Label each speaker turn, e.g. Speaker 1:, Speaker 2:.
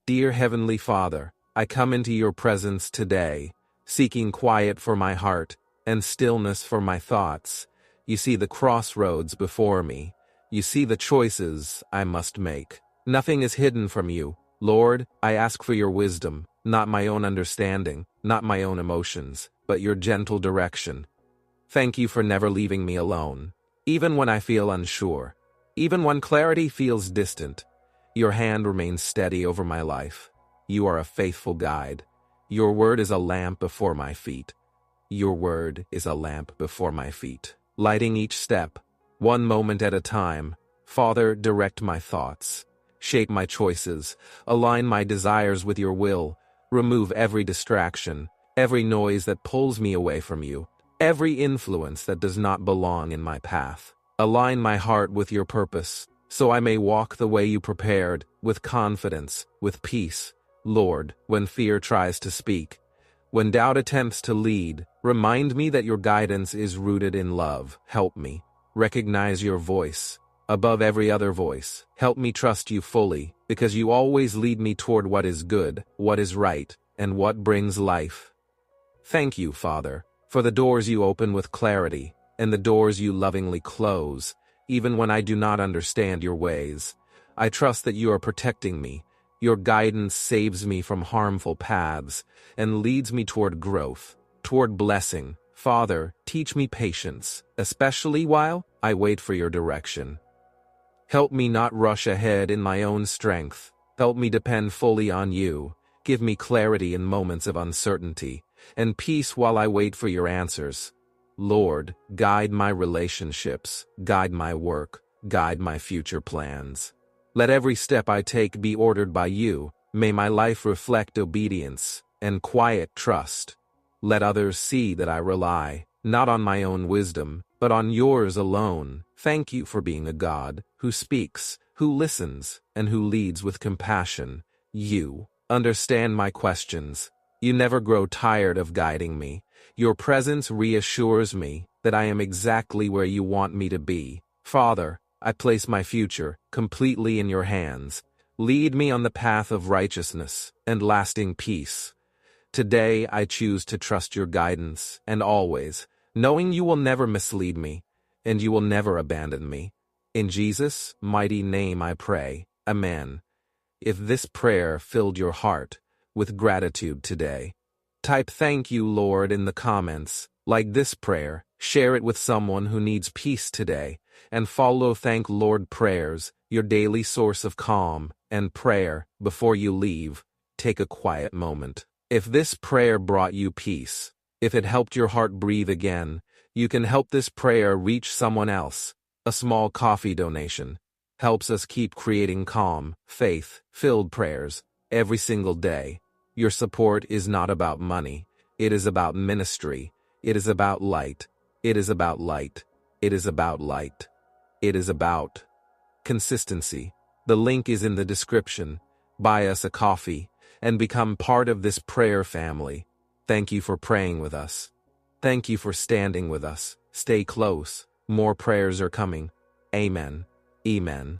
Speaker 1: Dear Heavenly Father, I come into your presence today, seeking quiet for my heart and stillness for my thoughts. You see the crossroads before me. You see the choices I must make. Nothing is hidden from you. Lord, I ask for your wisdom, not my own understanding, not my own emotions, but your gentle direction. Thank you for never leaving me alone. Even when I feel unsure, even when clarity feels distant, your hand remains steady over my life. You are a faithful guide. Your word is a lamp before my feet. Your word is a lamp before my feet, lighting each step, one moment at a time. Father, direct my thoughts, shape my choices, align my desires with your will, remove every distraction, every noise that pulls me away from you, every influence that does not belong in my path. Align my heart with your purpose, so I may walk the way you prepared, with confidence, with peace. Lord, when fear tries to speak, when doubt attempts to lead, remind me that your guidance is rooted in love. Help me recognize your voice above every other voice. Help me trust you fully, because you always lead me toward what is good, what is right, and what brings life. Thank you, Father, for the doors you open with clarity, and the doors you lovingly close, even when I do not understand your ways. I trust that you are protecting me. Your guidance saves me from harmful paths and leads me toward growth, toward blessing. Father, teach me patience, especially while I wait for your direction. Help me not rush ahead in my own strength. Help me depend fully on you. Give me clarity in moments of uncertainty, and peace while I wait for your answers. Lord, guide my relationships, guide my work, guide my future plans. Let every step I take be ordered by you. May my life reflect obedience and quiet trust. Let others see that I rely, not on my own wisdom, but on yours alone. Thank you for being a God who speaks, who listens, and who leads with compassion. You understand my questions. You never grow tired of guiding me. Your presence reassures me that I am exactly where you want me to be. Father, I place my future completely in your hands. Lead me on the path of righteousness and lasting peace. Today I choose to trust your guidance, and always, knowing you will never mislead me, and you will never abandon me. In Jesus' mighty name I pray. Amen. If this prayer filled your heart with gratitude today, type "Thank you, Lord" in the comments. Like this prayer, share it with someone who needs peace today, and follow Thank Lord prayers, your daily source of calm and prayer. Before you leave, take a quiet moment. If this prayer brought you peace, if it helped your heart breathe again, you can help this prayer reach someone else. A small coffee donation helps us keep creating calm, faith-filled prayers every single day. Your support is not about money. It is about ministry. It is about light. It is about light. It is about light. It is about consistency. The link is in the description. Buy us a coffee and become part of this prayer family. Thank you for praying with us. Thank you for standing with us. Stay close. More prayers are coming. Amen. Amen.